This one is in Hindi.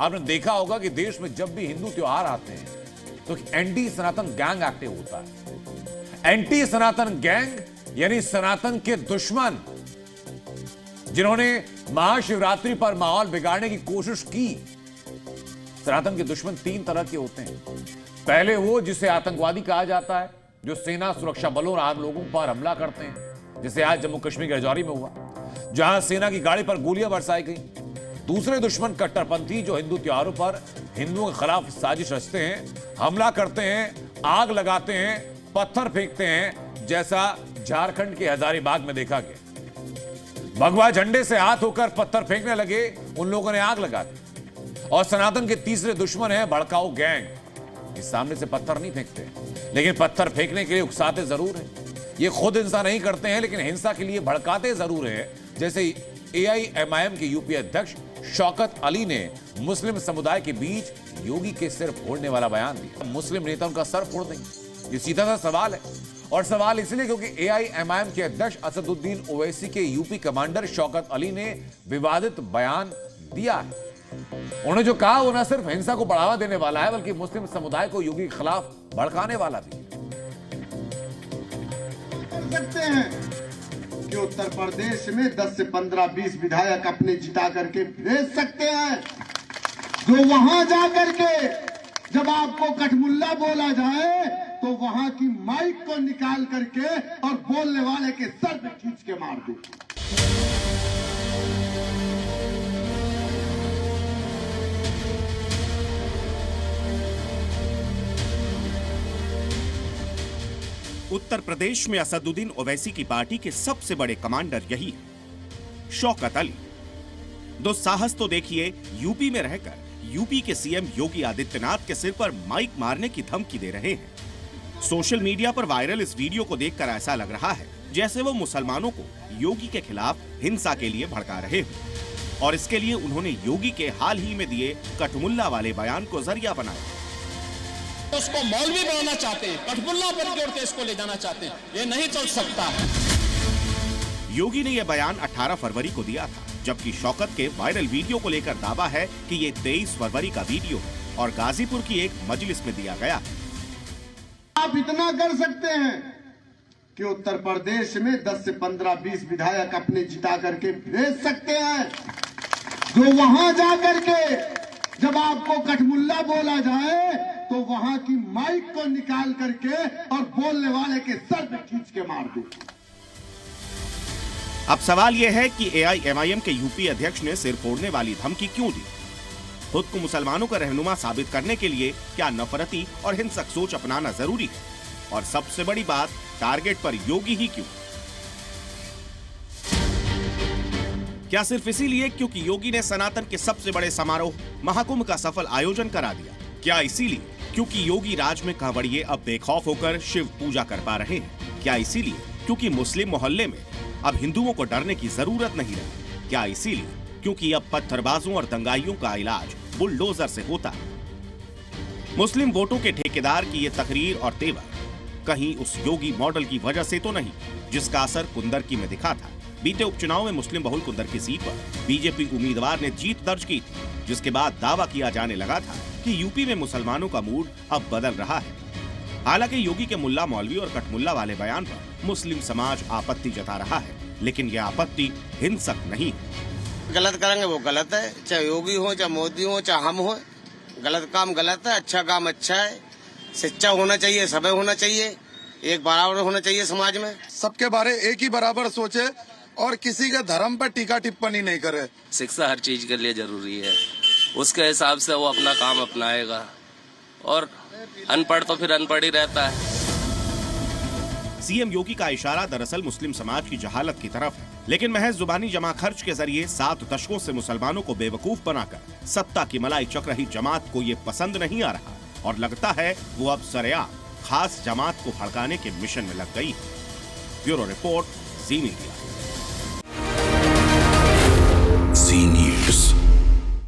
आपने देखा होगा कि देश में जब भी हिंदू त्योहार आते हैं तो एंटी सनातन गैंग एक्टिव होता है। एंटी सनातन गैंग यानी सनातन के दुश्मन, जिन्होंने महाशिवरात्रि पर माहौल बिगाड़ने की कोशिश की। सनातन के दुश्मन तीन तरह के होते हैं। पहले वो जिसे आतंकवादी कहा जाता है, जो सेना, सुरक्षा बलों और आम लोगों पर हमला करते हैं, जैसे आज जम्मू कश्मीर के राजौरी में हुआ, जहां सेना की गाड़ी पर गोलियां बरसाई गई। दूसरे दुश्मन कट्टरपंथी, जो हिंदू त्योहारों पर हिंदुओं के खिलाफ साजिश रचते हैं, हमला करते हैं, आग लगाते हैं, पत्थर फेंकते हैं, जैसा झारखंड के हजारीबाग में देखा गया। भगवा झंडे से हाथ होकर पत्थर फेंकने लगे, उन लोगों ने आग लगा दी। और सनातन के तीसरे दुश्मन है भड़काऊ गैंग। इस सामने से पत्थर नहीं फेंकते, लेकिन पत्थर फेंकने के लिए उकसाते जरूर हैं। ये खुद हिंसा नहीं करते हैं, लेकिन हिंसा के लिए भड़काते जरूर हैं। जैसे AIMIM के यूपी अध्यक्ष शौकत अली ने मुस्लिम समुदाय के बीच योगी के सिर फोड़ने वाला बयान दिया। मुस्लिम नेता उनका सर फोड़ देंगे, ये सीधा सा सवाल है। और सवाल इसलिए क्योंकि AIMIM के अध्यक्ष असदुद्दीन ओवैसी के यूपी कमांडर शौकत अली ने विवादित बयान दिया है। उन्होंने जो कहा वो न सिर्फ हिंसा को बढ़ावा देने वाला है, बल्कि मुस्लिम समुदाय को योगी के खिलाफ भड़काने वाला भी कर सकते हैं कि उत्तर प्रदेश में 10 से 15, 20 विधायक अपने जिता करके भेज सकते हैं, जो वहां जाकर के जब आपको कठमुल्ला बोला जाए तो वहां की माइक को निकाल करके और बोलने वाले के सर पे खींच के मार दे। उत्तर प्रदेश में असदुद्दीन ओवैसी की पार्टी के सबसे बड़े कमांडर यही है, शौकत अली। दो साहस तो देखिए, यूपी में रहकर यूपी के सीएम योगी आदित्यनाथ के सिर पर माइक मारने की धमकी दे रहे हैं। सोशल मीडिया पर वायरल इस वीडियो को देखकर ऐसा लग रहा है जैसे वो मुसलमानों को योगी के खिलाफ हिंसा के लिए भड़का रहे हो, और इसके लिए उन्होंने योगी के हाल ही में दिए कठमुल्ला वाले बयान को जरिया बनाया। उसको मौलवी बनाना चाहते हैं, कठमुल्ला पर जोड़ के इसको ले जाना चाहते हैं, ये नहीं चल सकता है। योगी ने यह बयान 18 फरवरी को दिया था, जबकि शौकत के वायरल वीडियो को लेकर दावा है कि ये 23 फरवरी का वीडियो है और गाजीपुर की एक मजलिस में दिया गया। आप इतना कर सकते हैं कि उत्तर प्रदेश में 10 से 15, 20 विधायक अपने जिता करके भेज सकते हैं, जो वहां जाकर के जब आपको कठमुल्ला बोला जाए तो वहां की माइक को निकाल करके और बोलने वाले के सर पे खींच के मार दे। अब सवाल यह है कि AIMIM के यूपी अध्यक्ष ने सिर फोड़ने वाली धमकी क्यों दी? खुद को मुसलमानों का रहनुमा साबित करने के लिए क्या नफरती और हिंसक सोच अपनाना जरूरी है? और सबसे बड़ी बात, टारगेट पर योगी ही क्यों? क्या सिर्फ इसीलिए क्योंकि योगी ने सनातन के सबसे बड़े समारोह महाकुंभ का सफल आयोजन करा दिया? क्या इसीलिए क्योंकि योगी राज में कांवड़िए अब बेखौफ होकर शिव पूजा कर पा रहे हैं? क्या इसीलिए क्योंकि मुस्लिम मोहल्ले में अब हिंदुओं को डरने की जरूरत नहीं रही? क्या इसीलिए क्योंकि अब पत्थरबाजों और दंगाइयों का इलाज बुलडोजर से होता है? मुस्लिम वोटों के ठेकेदार की ये तकरीर और तेवर कहीं उस योगी मॉडल की वजह से तो नहीं जिसका असर कुंदरकी में दिखा था। बीते उपचुनाव में मुस्लिम बहुल कुंदरकी सीट पर बीजेपी उम्मीदवार ने जीत दर्ज की थी, जिसके बाद दावा किया जाने लगा था कि यूपी में मुसलमानों का मूड अब बदल रहा है। हालांकि योगी के मुल्ला मौलवी और कठमुल्ला वाले बयान पर मुस्लिम समाज आपत्ति जता रहा है, लेकिन यह आपत्ति हिंसक नहीं है। गलत करेंगे वो गलत है, चाहे योगी हो, चाहे मोदी हो, चाहे हम हो। गलत काम गलत है, अच्छा काम अच्छा है। सच्चा होना चाहिए, सभ्य होना चाहिए, एक बराबर होना चाहिए समाज में। सबके बारे एक ही बराबर सोचे और किसी के धर्म पर टीका टिप्पणी नहीं करे। शिक्षा हर चीज के लिए जरूरी है, उसके हिसाब से वो अपना काम अपनाएगा, और अनपढ़ तो फिर अनपढ़ ही रहता है। सीएम योगी का इशारा दरअसल मुस्लिम समाज की जहालत की तरफ है, लेकिन महज जुबानी जमा खर्च के जरिए 7 दशकों से मुसलमानों को बेवकूफ बनाकर सत्ता की मलाई चक रही जमात को ये पसंद नहीं आ रहा, और लगता है वो अब सरेआम खास जमात को भड़काने के मिशन में लग गई है। ब्यूरो रिपोर्ट, जी मीडिया।